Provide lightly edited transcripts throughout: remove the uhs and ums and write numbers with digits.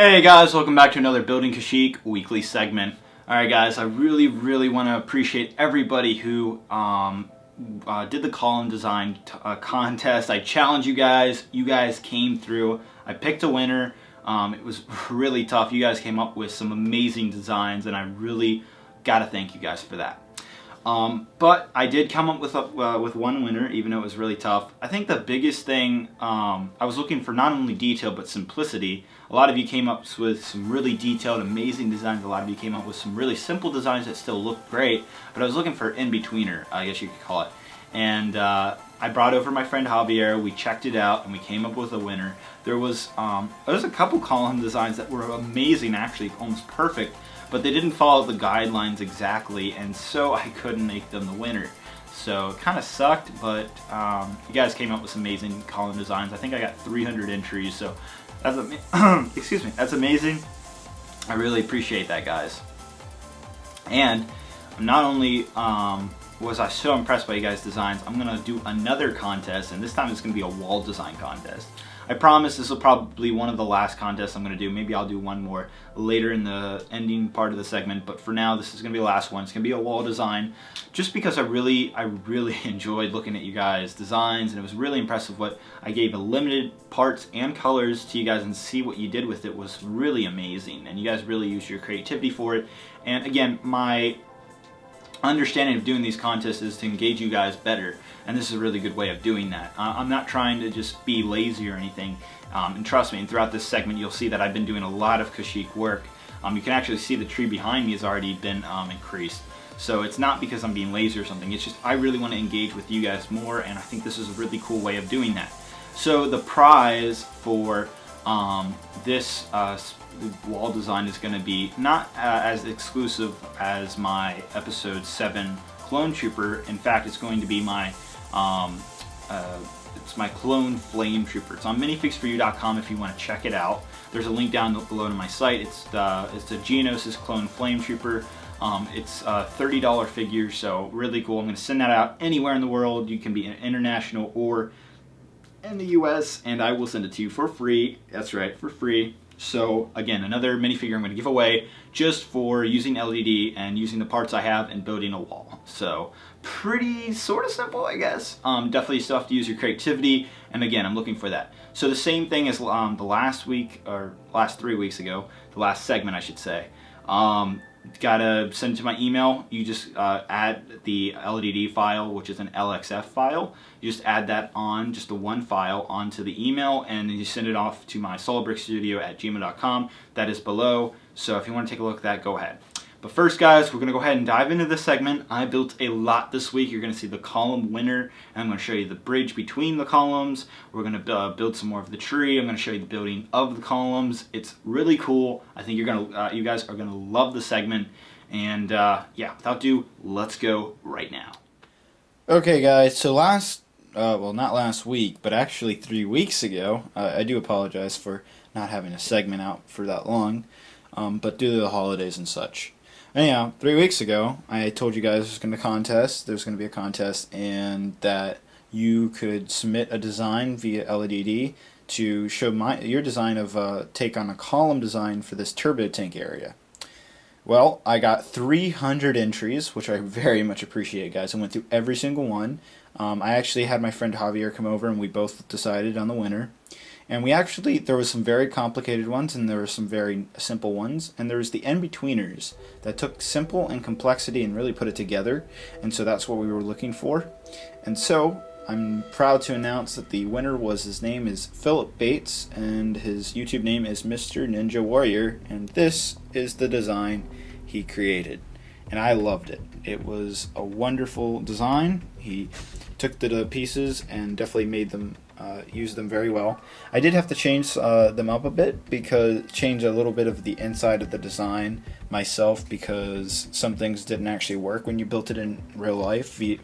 Hey guys, welcome back to another Building Kashyyyk weekly segment. Alright guys, I really want to appreciate everybody who did the column design contest. I challenged you guys. You guys came through. I picked a winner. It was really tough. You guys came up with some amazing designs, and I really gotta thank you guys for that. But I did come up with one winner, even though it was really tough. I think the biggest thing, I was looking for not only detail but simplicity. A lot of you came up with some really detailed, amazing designs. A lot of you came up with some really simple designs that still look great, but I was looking for an in-betweener, I guess you could call it. And I brought over my friend Javier. We checked it out, and we came up with a winner. There was a couple column designs that were amazing, actually, almost perfect, but they didn't follow the guidelines exactly, and so I couldn't make them the winner. So it kind of sucked, but you guys came up with some amazing column designs. I think I got 300 entries, so that's excuse me, that's amazing. I really appreciate that, guys. And not only was I so impressed by you guys' designs, I'm gonna do another contest, and this time it's gonna be a wall design contest. I promise this will probably be one of the last contests I'm gonna do. Maybe I'll do one more later in the ending part of the segment, but for now this is gonna be the last one. It's gonna be a wall design, just because I really enjoyed looking at you guys' designs, and it was really impressive what I gave. Limited parts and colors to you guys, and see what you did with it was really amazing, and you guys really used your creativity for it. And again, my understanding of doing these contests is to engage you guys better, and this is a really good way of doing that. I'm not trying to just be lazy or anything, and trust me, and throughout this segment you'll see that I've been doing a lot of Kashyyyk work. You can actually see the tree behind me has already been increased, so it's not because I'm being lazy or something. It's just I really want to engage with you guys more, and I think this is a really cool way of doing that. So the prize for this wall design is going to be not as exclusive as my episode 7 clone trooper. In fact, it's going to be my it's my clone flame trooper. It's on minifixforyou.com if you want to check it out. There's a link down below to my site. It's the Geonosis clone flame trooper. It's a $30 figure, so really cool. I'm going to send that out anywhere in the world. You can be international or in the US, and I will send it to you for free. That's right, for free. So again, another minifigure I'm going to give away just for using LED and using the parts I have and building a wall. So pretty sort of simple, I guess. Definitely still have to use your creativity, and again, I'm looking for that. So the same thing as the last week, or last 3 weeks ago, the last segment I should say. Gotta send it to my email. You just add the LDD file, which is an LXF file. You just add that on, just the one file, onto the email, and then you send it off to my solidbrixstudio@gmail.com. That is below, so if you want to take a look at that, go ahead. But first, guys, we're going to go ahead and dive into this segment. I built a lot this week. You're going to see the column winner, and I'm going to show you the bridge between the columns. We're going to build some more of the tree. I'm going to show you the building of the columns. It's really cool. I think you guys are going to love the segment. And yeah, without ado, let's go right now. Okay, guys. So well, not last week, but actually 3 weeks ago. I do apologize for not having a segment out for that long, but due to the holidays and such. Anyhow, 3 weeks ago, I told you guys there's going to be a contest, and that you could submit a design via LEDD to show your design of take on a column design for this turbo tank area. Well, I got 300 entries, which I very much appreciate, guys. I went through every single one. I actually had my friend Javier come over, and we both decided on the winner. And there was some very complicated ones, and there were some very simple ones, and there was the in-betweeners that took simple and complexity and really put it together, and so that's what we were looking for. And so I'm proud to announce that the winner his name is Philip Bates, and his YouTube name is Mr. Ninja Warrior, and this is the design he created. And I loved it. It was a wonderful design. He took the pieces and definitely made them use them very well. I did have to change them up a bit, change a little bit of the inside of the design myself, because some things didn't actually work when you built it in real life via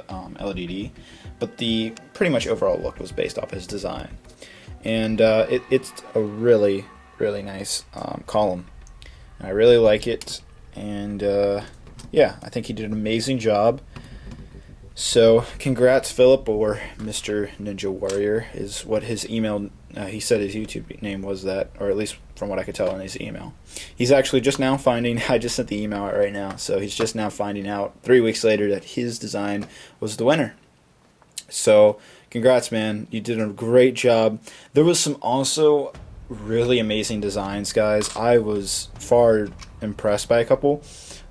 LDD, but the pretty much overall look was based off his design. And it's a really nice column. I really like it, and yeah, I think he did an amazing job. So, congrats, Philip, or Mr. Ninja Warrior is what his email. He said his YouTube name was that, or at least from what I could tell in his email. He's actually just now finding. I just sent the email out right now, so he's just now finding out 3 weeks later that his design was the winner. So, congrats, man! You did a great job. There was some also really amazing designs, guys. I was far impressed by a couple.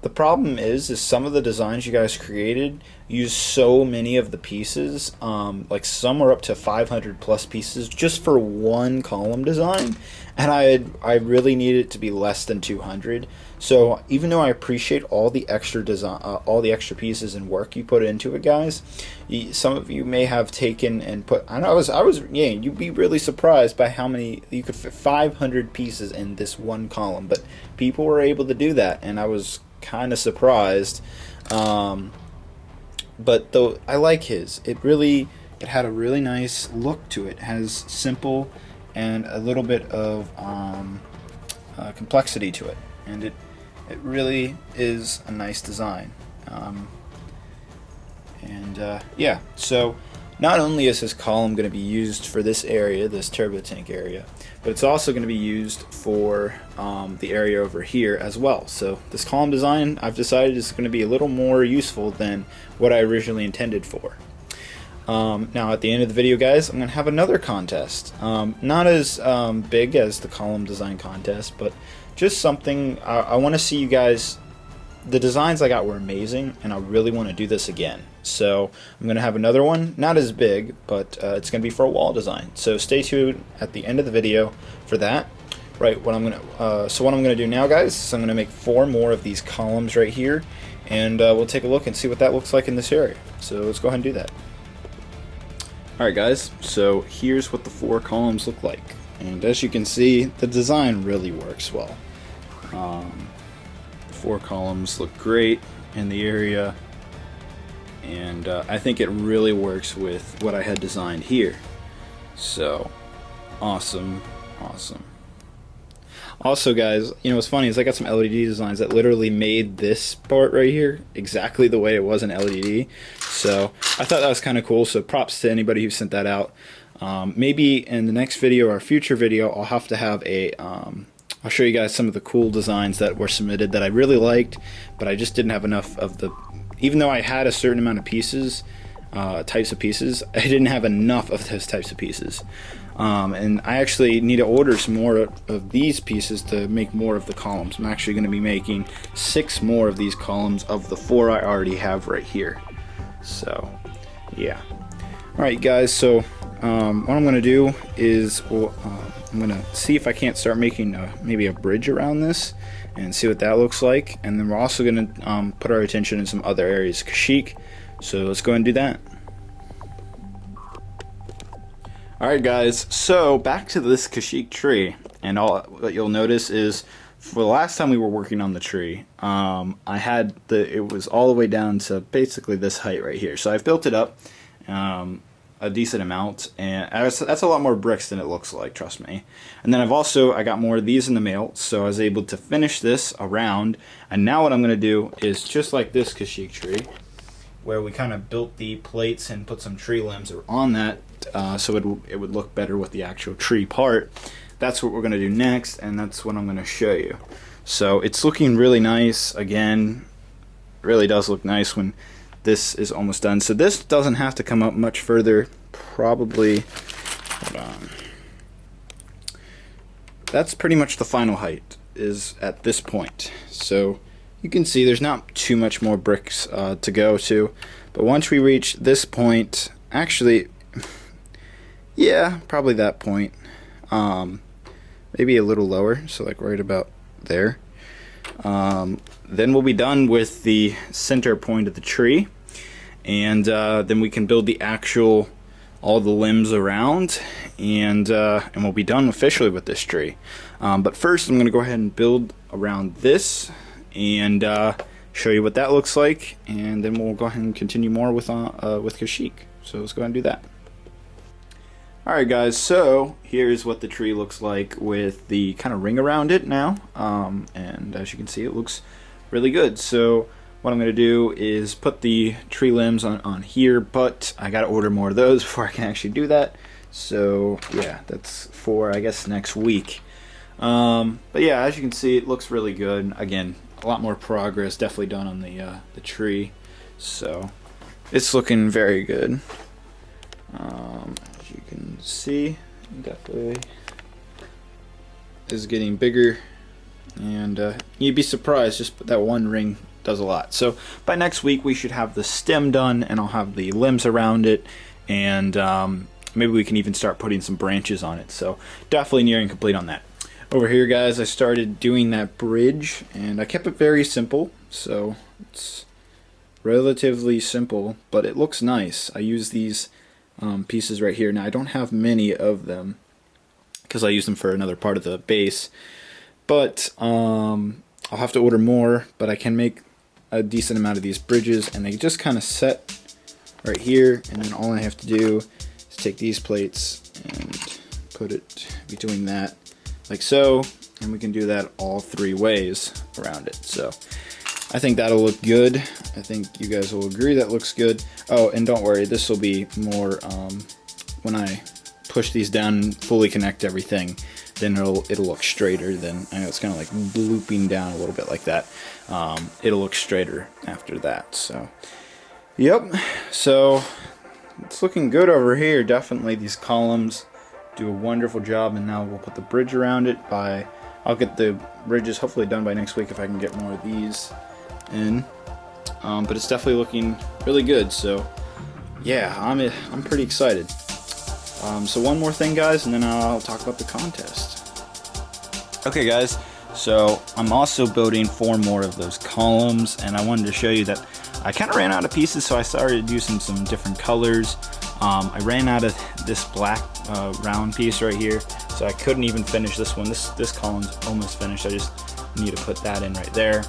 The problem is some of the designs you guys created use so many of the pieces. Like some are up to 500 plus pieces just for one column design, and I really need it to be less than 200. So even though I appreciate all the extra design, all the extra pieces and work you put into it, guys, some of you may have taken and put. I was yeah. You'd be really surprised by how many you could fit 500 pieces in this one column, but people were able to do that, and I was kind of surprised. But though I like his, it had a really nice look to it. It has simple and a little bit of complexity to it, and it really is a nice design. Yeah, so not only is his column going to be used for this area, this turbo tank area, but it's also going to be used for the area over here as well. So this column design, I've decided, is going to be a little more useful than what I originally intended for. Now at the end of the video, guys, I'm going to have another contest. Not as big as the column design contest, but just something I want to see you guys. The designs I got were amazing, and I really want to do this again. So I'm going to have another one, not as big, but it's going to be for a wall design. So stay tuned at the end of the video for that. Right, what I'm going to do now, guys, is I'm going to make 4 more of these columns right here, and we'll take a look and see what that looks like in this area. So let's go ahead and do that. Alright, guys, so here's what the 4 columns look like. And as you can see, the design really works well. The 4 columns look great in the area, and I think it really works with what I had designed here. So awesome. Also, guys, you know what's funny is I got some LED designs that literally made this part right here exactly the way it was in LED. So I thought that was kind of cool. So props to anybody who sent that out. Maybe in the next video or a future video, I'll have to have a I'll show you guys some of the cool designs that were submitted that I really liked, but I just didn't have enough of the. Even though I had a certain amount of pieces, types of pieces, I didn't have enough of those types of pieces. And I actually need to order some more of these pieces to make more of the columns. I'm actually going to be making 6 more of these columns of the 4 I already have right here. So, yeah. Alright, guys, so what I'm going to do is I'm going to see if I can't start making maybe a bridge around this and see what that looks like. And then we're also going to put our attention in some other areas. Kashyyyk. So let's go and do that. Alright, guys, so back to this Kashyyyk tree, and all what you'll notice is for the last time we were working on the tree, it was all the way down to basically this height right here. So I've built it up a decent amount, and that's a lot more bricks than it looks like, trust me. And then I got more of these in the mail, so I was able to finish this around. And now what I'm going to do is just like this Kashyyyk tree, where we kind of built the plates and put some tree limbs on that, so it would look better with the actual tree part. That's what we're going to do next, and that's what I'm going to show you. So it's looking really nice. Again, it really does look nice when this is almost done. So this doesn't have to come up much further, probably. Hold on. That's pretty much the final height, is at this point. So you can see there's not too much more bricks to go to, but once we reach this point, actually, yeah, probably that point, maybe a little lower, so like right about there. Then we'll be done with the center point of the tree, and then we can build all the limbs around, and we'll be done officially with this tree. But first, I'm going to go ahead and build around this and show you what that looks like, and then we'll go ahead and continue more with Kashyyyk. So let's go ahead and do that. Alright, guys, so here's what the tree looks like with the kind of ring around it now, and as you can see, it looks really good. So what I'm going to do is put the tree limbs on here, but I got to order more of those before I can actually do that. So yeah, that's for, I guess, next week. But yeah, as you can see, it looks really good. Again, a lot more progress definitely done on the tree. So it's looking very good. As you can see, definitely is getting bigger, and you'd be surprised, just that one ring does a lot. So by next week we should have the stem done, and I'll have the limbs around it, and maybe we can even start putting some branches on it. So definitely nearing complete on that. Over here, guys, I started doing that bridge, and I kept it very simple, so it's relatively simple, but it looks nice. I use these pieces right here. Now I don't have many of them because I use them for another part of the base, but I'll have to order more, but I can make a decent amount of these bridges, and they just kind of set right here, and then all I have to do is take these plates and put it, be doing that like so, and we can do that all three ways around it. So I think that'll look good. I think you guys will agree that looks good. Oh, and don't worry, this will be more when I push these down and fully connect everything, then it'll look straighter. Then I know it's kind of like looping down a little bit like that. It'll look straighter after that. So yep, so it's looking good over here. Definitely these columns do a wonderful job, and now we'll put the bridge around it. I'll get the bridges hopefully done by next week if I can get more of these in. But it's definitely looking really good. So yeah, I'm pretty excited. So one more thing, guys, and then I'll talk about the contest. Okay, guys, so I'm also building 4 more of those columns, and I wanted to show you that I kind of ran out of pieces, so I started using some different colors. I ran out of this black round piece right here, so I couldn't even finish this one. This column's almost finished. I just need to put that in right there.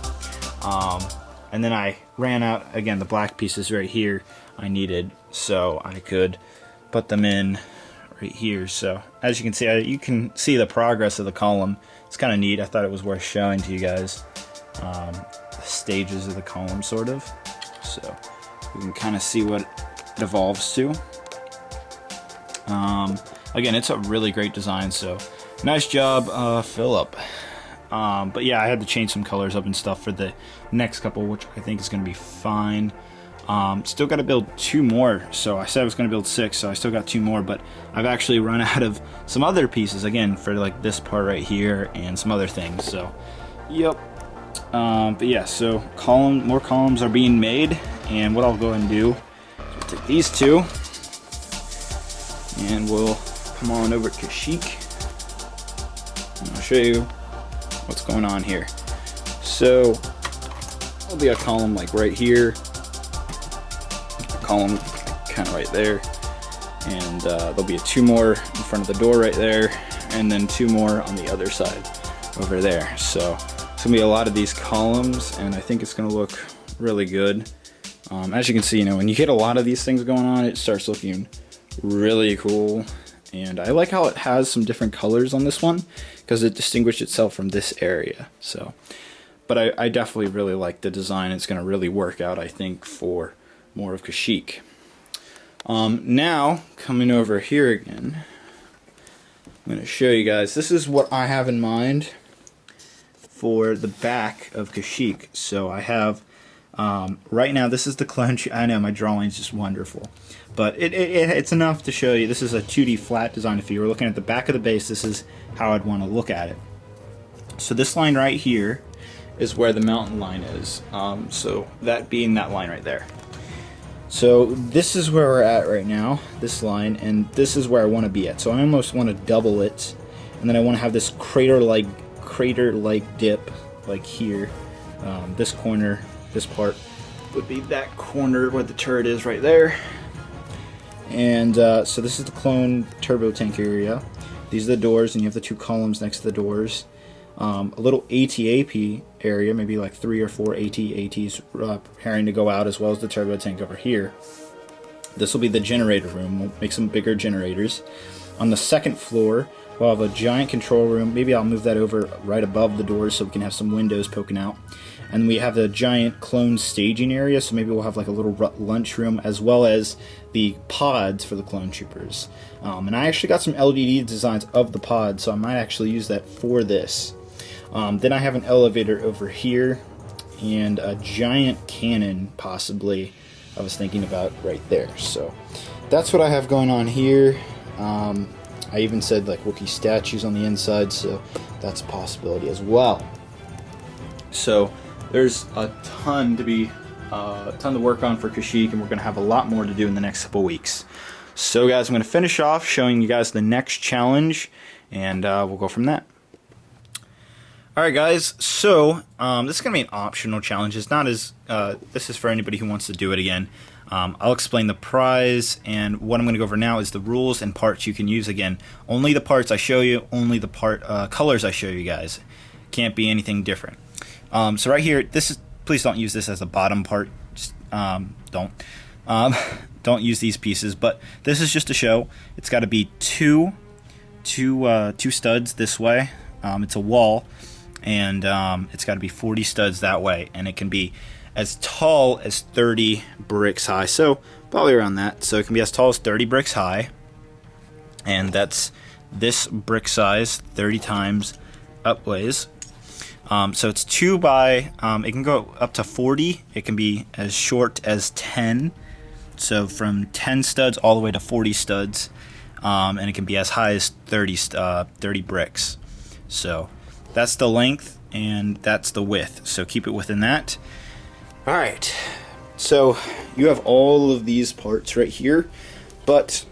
And then I ran out, again, the black pieces right here I needed, so I could put them in right here. So as you can see the progress of the column. It's kind of neat. I thought it was worth showing to you guys, the stages of the column, sort of. So we can kind of see what it evolves to. Again, it's a really great design, so nice job, Philip. But yeah, I had to change some colors up and stuff for the next couple, which I think is going to be fine. Still got to build 2 more, so I said I was going to build 6, so I still got 2 more, but I've actually run out of some other pieces, again, for like this part right here and some other things. So yep. But yeah, so more columns are being made, and what I'll go ahead and do is take these 2, and we'll come on over to Kashyyyk, and I'll show you what's going on here. So there'll be a column like right here, a column kind of right there, and there'll be 2 more in front of the door right there, and then 2 more on the other side over there. So it's gonna be a lot of these columns, and I think it's gonna look really good. As you can see, when you get a lot of these things going on, it starts looking really cool. And I like how it has some different colors on this one, because it distinguished itself from this area. So, but I definitely really like the design. It's going to really work out, I think, for more of Kashyyyk. Now, coming over here again, I'm going to show you guys. This is what I have in mind for the back of Kashyyyk. So I have, right now, this is the clone. I know my drawing is just wonderful, but it's enough to show you. This is a 2D flat design. If you were looking at the back of the base, this is how I'd want to look at it. So this line right here is where the mountain line is. So that being that line right there. So this is where we're at right now, this line, and this is where I want to be at. So I almost want to double it, and then I want to have this crater-like dip, like here. This corner, this part would be that corner where the turret is right there. And so this is the clone turbo tank area. These are the doors, and you have the 2 columns next to the doors. A little ATAP area, maybe like 3 or 4 ATs preparing to go out, as well as the turbo tank over here. This will be the generator room. We'll make some bigger generators. On the second floor, we'll have a giant control room. Maybe I'll move that over right above the doors so we can have some windows poking out. and we have the giant clone staging area, so maybe we'll have like a little lunchroom as well as the pods for the clone troopers. And I actually got some LED designs of the pods, so I might actually use that for this. Then I have an elevator over here and a giant cannon possibly I was thinking about right there. So that's what I have going on here. I even said like Wookiee statues on the inside, so that's a possibility as well. So there's a ton to work on for Kashyyyk, and we're going to have a lot more to do in the next couple weeks. So guys, I'm going to finish off showing you guys the next challenge, and we'll go from that. Alright guys, so this is going to be an optional challenge. It's not as, this is for anybody who wants to do it again. I'll explain the prize, and what I'm going to go over now is the rules and parts you can use. Again, only the parts I show you, only the colors I show you guys. Can't be anything different. So right here, this is, please don't use this as a bottom part. Just, don't use these pieces, but this is just to show. It's got to be two studs this way. It's a wall, and it's got to be 40 studs that way, and it can be as tall as 30 bricks high, so probably around that. So it can be as tall as 30 bricks high, and that's this brick size 30 times upways. So it's 2 by, it can go up to 40, it can be as short as 10, so from 10 studs all the way to 40 studs, and it can be as high as 30 bricks. So that's the length and that's the width, so keep it within that. Alright, so you have all of these parts right here, but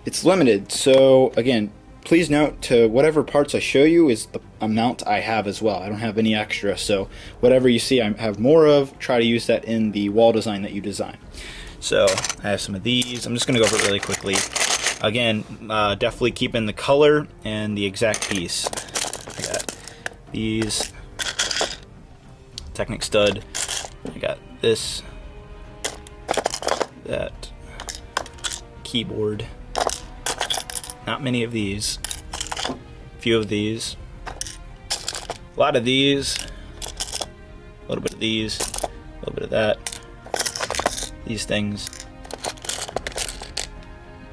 it's limited. So again, please note to whatever parts I show you is the amount I have as well. I don't have any extra, so whatever you see I have more of, try to use that in the wall design that you design. So I have some of these. I'm just going to go over it really quickly. Again, definitely keep in the color and the exact piece. I got these Technic stud. I got this, that, keyboard. Not many of these. A few of these. A lot of these. A little bit of these. A little bit of that. These things.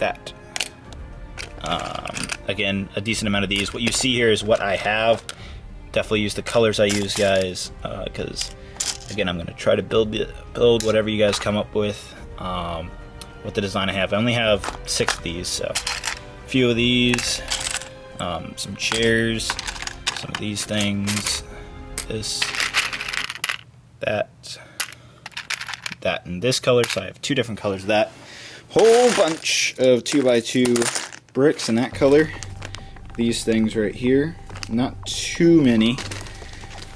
That. Again, a decent amount of these. What you see here is what I have. Definitely use the colors I use, guys, because again, I'm going to try to build whatever you guys come up with the design I have. I only have 6 of these, so a few of these, some chairs, some of these things, this, that, and this color. So I have 2 different colors of that. Whole bunch of 2x2 bricks in that color. These things right here. Not too many.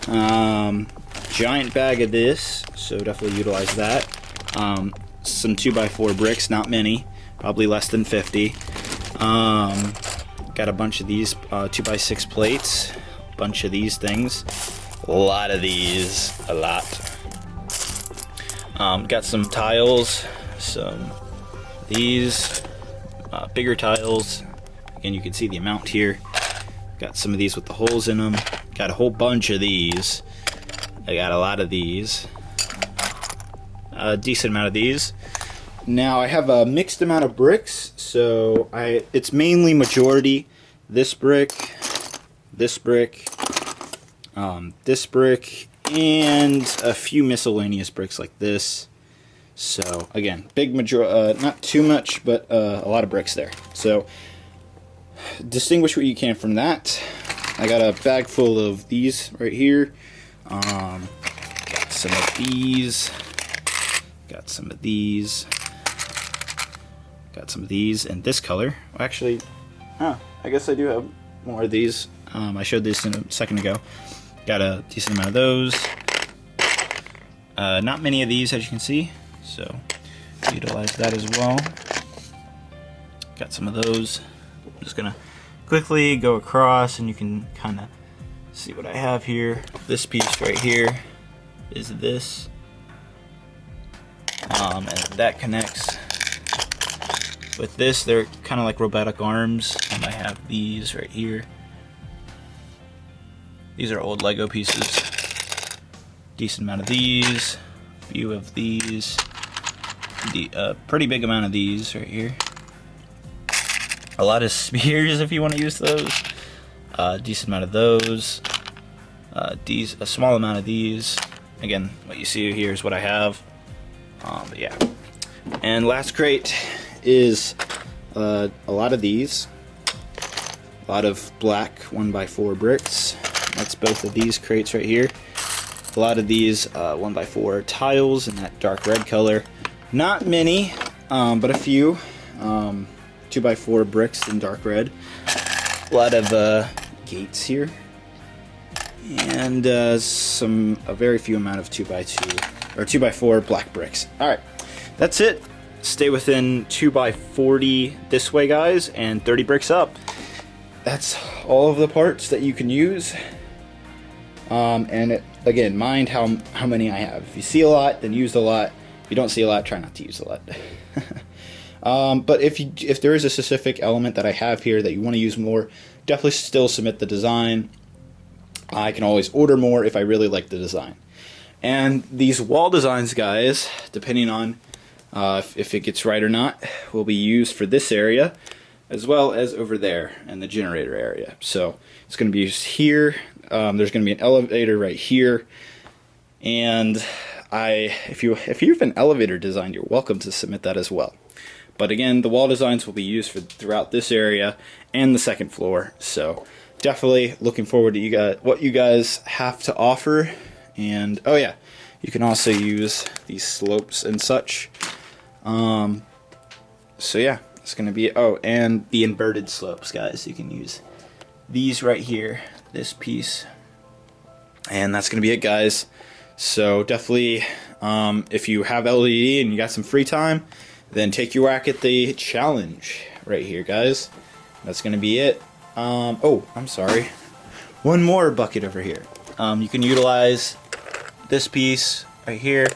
Giant bag of this, so definitely utilize that. Some 2x4 bricks, not many, probably less than 50. Got a bunch of these 2x6 plates, a bunch of these things, a lot of these, a lot. Got some tiles, some these, bigger tiles. Again, you can see the amount here. Got some of these with the holes in them. Got a whole bunch of these. I got a lot of these. A decent amount of these. Now I have a mixed amount of bricks, so it's mainly majority this brick, this brick, this brick, and a few miscellaneous bricks like this. So again, big not too much, but a lot of bricks there. So distinguish what you can from that. I got a bag full of these right here. Got some of these. Got some of these. Got some of these in this color. Actually, I guess I do have more of these. I showed this in a second ago. Got a decent amount of those. Not many of these, as you can see, so utilize that as well. Got some of those. I'm just gonna quickly go across, and you can kind of see what I have here. This piece right here is this, and that connects with this. They're kind of like robotic arms, and I have these right here. These are old Lego pieces, decent amount of these, a few of these, pretty big amount of these right here. A lot of spears if you want to use those. Decent amount of those. A small amount of these. Again, what you see here is what I have. But yeah. And last crate is a lot of these. A lot of black 1x4 Brix. That's both of these crates right here. A lot of these 1x4 tiles in that dark red color. Not many, but a few. 2x4 bricks in dark red. A lot of gates here. And a very few amount of 2x2 or 2x4 black bricks. Alright, that's it. Stay within 2x40 this way, guys, and 30 bricks up. That's all of the parts that you can use. Again, mind how many I have. If you see a lot, then use a lot. If you don't see a lot, try not to use a lot. But if there is a specific element that I have here that you want to use more, definitely still submit the design. I can always order more if I really like the design. And these wall designs, guys, depending on if it gets right or not, will be used for this area as well as over there in the generator area. So it's going to be used here. There's going to be an elevator right here. And if you have an elevator design, you're welcome to submit that as well. But again, the wall designs will be used throughout this area and the second floor. So definitely looking forward to what you guys have to offer. And oh yeah, you can also use these slopes and such. So yeah, it's gonna be and the inverted slopes, guys. You can use these right here, this piece, and that's gonna be it, guys. So definitely, if you have LED and you got some free time, then take your whack at the challenge right here, guys. That's gonna be it. Oh, I'm sorry. One more bucket over here. You can utilize this piece right here,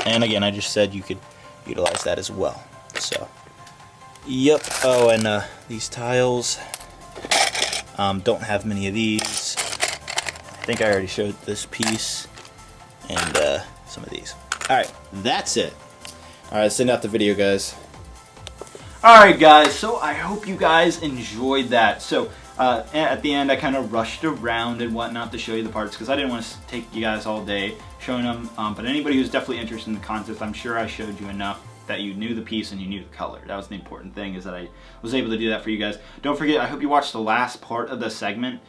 and again, I just said you could utilize that as well. So, yep. Oh, and these tiles don't have many of these. I think I already showed this piece and some of these. All right, that's it. All right, send out the video, guys. Alright guys, so I hope you guys enjoyed that. So at the end I kind of rushed around and whatnot to show you the parts because I didn't want to take you guys all day showing them. But anybody who's definitely interested in the contest, I'm sure I showed you enough that you knew the piece and you knew the color. That was the important thing, is that I was able to do that for you guys. Don't forget, I hope you watched the last part of the segment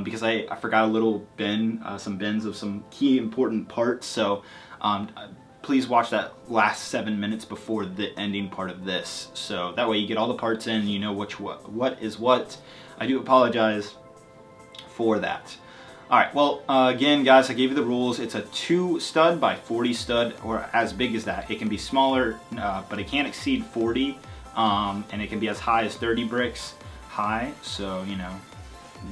because I forgot a little bin, some bins of some key important parts. So please watch that last 7 minutes before the ending part of this, so that way you get all the parts in, you know what is what. I do apologize for that. Alright, well, again guys, I gave you the rules. It's a 2 stud by 40 stud, or as big as that. It can be smaller, but it can't exceed 40, and it can be as high as 30 bricks high. So, you know,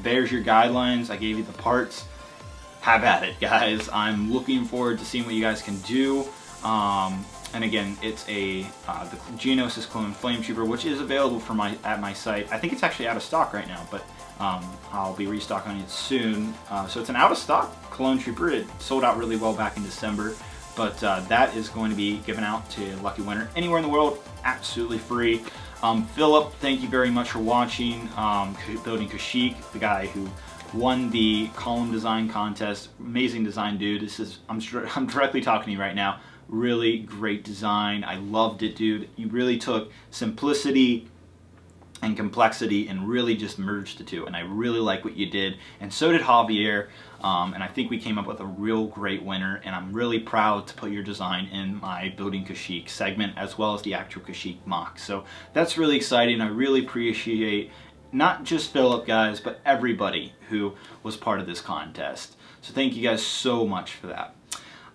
there's your guidelines. I gave you the parts. Have at it, guys. I'm looking forward to seeing what you guys can do. And again, it's the Geonosis Clone Flame Trooper, which is available at my site. I think it's actually out of stock right now, but I'll be restocking it soon. So it's an out of stock Clone Trooper. It sold out really well back in December, but that is going to be given out to a lucky winner anywhere in the world, absolutely free. Philip, thank you very much for watching. Building Kashyyyk, the guy who won the column design contest. Amazing design, dude. I'm directly talking to you right now. Really great design. I loved it, dude. You really took simplicity and complexity and really just merged the two, and I really like what you did, and so did Javier, and I think we came up with a real great winner, and I'm really proud to put your design in my Building Kashyyyk segment as well as the actual Kashyyyk mock. So that's really exciting. I really appreciate not just Philip, guys, but everybody who was part of this contest. So thank you guys so much for that.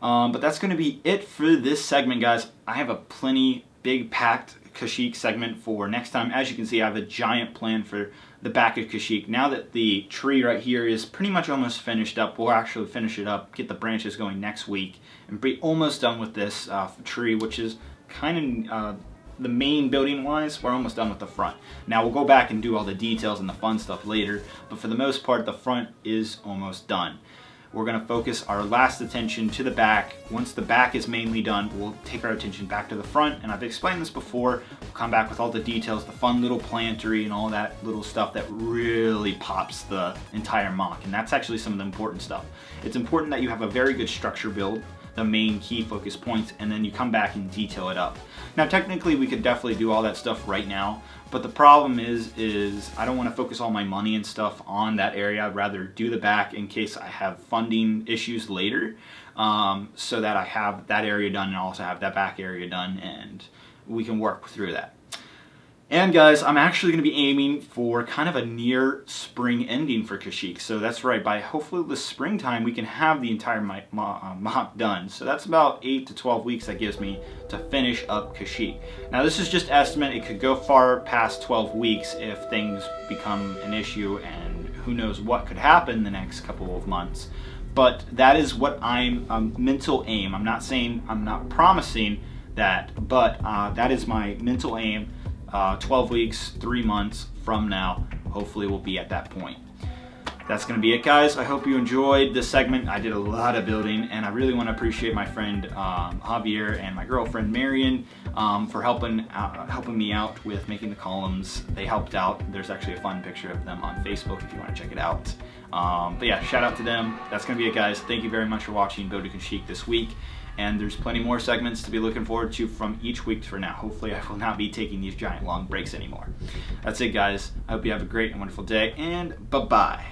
But that's going to be it for this segment, guys. I have a plenty big packed Kashyyyk segment for next time. As you can see, I have a giant plan for the back of Kashyyyk. Now that the tree right here is pretty much almost finished up, we'll actually finish it up, get the branches going next week, and be almost done with this tree, which is kind of the main building wise. We're almost done with the front. Now we'll go back and do all the details and the fun stuff later, but for the most part, the front is almost done. we're going to focus our last attention to the back. Once the back is mainly done, we'll take our attention back to the front, and I've explained this before. We'll come back with all the details, the fun little plantery and all that little stuff that really pops the entire mock, and that's actually some of the important stuff. It's important that you have a very good structure build, the main key focus points, and then you come back and detail it up. Now technically we could definitely do all that stuff right now, but the problem is I don't want to focus all my money and stuff on that area. I'd rather do the back in case I have funding issues later, so that I have that area done and also have that back area done, and we can work through that. And guys, I'm actually going to be aiming for kind of a near spring ending for Kashyyyk. So that's right, by hopefully the springtime we can have the entire mock done. So that's about 8 to 12 weeks that gives me to finish up Kashyyyk. Now this is just estimate. It could go far past 12 weeks if things become an issue, and who knows what could happen the next couple of months. But that is what I'm mental aim. I'm not saying, I'm not promising that, but that is my mental aim. 12 weeks, 3 months from now, hopefully we'll be at that point. That's going to be it, guys. I hope you enjoyed this segment. I did a lot of building, and I really want to appreciate my friend Javier and my girlfriend Marion for helping me out with making the columns. They helped out. There's actually a fun picture of them on Facebook if you want to check it out. But yeah, shout out to them. That's going to be it, guys. Thank you very much for watching Building Kashyyyk this week. And there's plenty more segments to be looking forward to from each week for now. Hopefully I will not be taking these giant long breaks anymore. That's it, guys. I hope you have a great and wonderful day, and bye-bye.